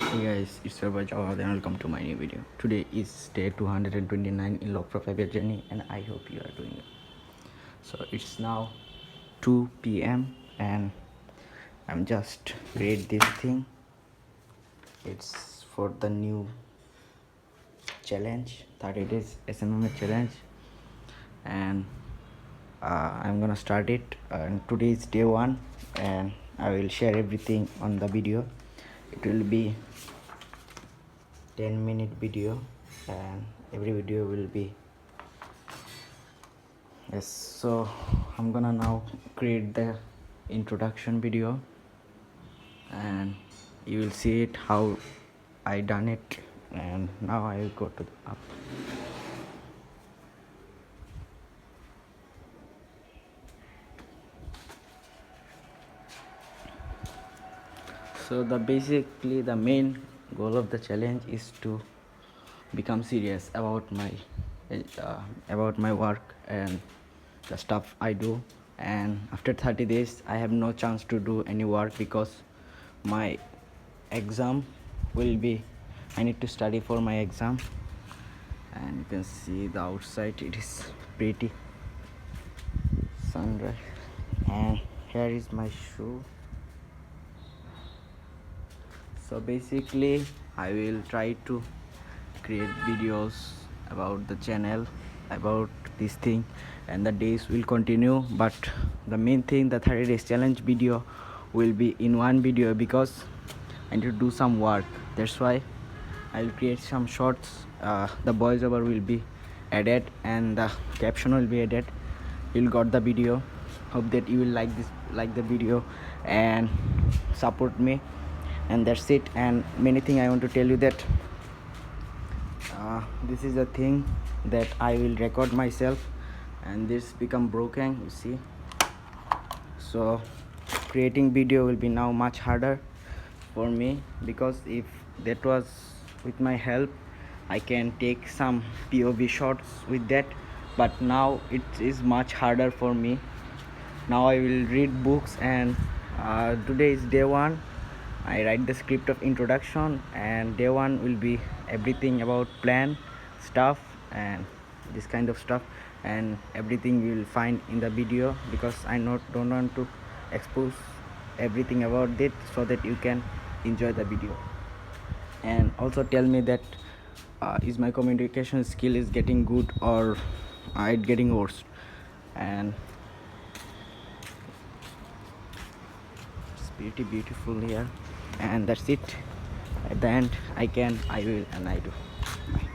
Hey guys, it's Kaif Jawad and welcome to my new video. Today is day 229 in Log for 5 Year Journey and I hope you are doing it. So it's now 2 p.m. and I'm just create this thing. It's for the new challenge, 30 days SMMA challenge, and I'm gonna start it. And today is day 1 and I will share everything on the video. It will be 10-minute video and every video will be so I'm gonna now create the introduction video and you will see it how I done it. And now I will go to the app. So basically the main goal of the challenge is to become serious about my work and the stuff I do. And after 30 days I have no chance to do any work because my exam will be, I need to study for my exam. And you can see the outside, it is pretty sunrise, and here is my shoe. So basically I will try to create videos about the channel, about this thing, and the days will continue. But the main thing, the 30 days challenge video will be in one video because I need to do some work. That's why I will create some shorts. The voiceover will be added and the caption will be added. You'll got the video. Hope that you will like the video and support me. And that's it. And many things I want to tell you that this is a thing that I will record myself, and this become broken, you see. So creating video will be now much harder for me, because if that was with my help I can take some POV shots with that, but now it is much harder for me. Now I will read books, and today is day 1. I write the script of introduction, and day 1 will be everything about plan stuff and this kind of stuff, and everything you will find in the video, because I don't want to expose everything about it, so that you can enjoy the video. And also tell me that is my communication skill is getting good or it getting worse. And it's pretty beautiful here. And that's it. At the end, I will and I do. Bye.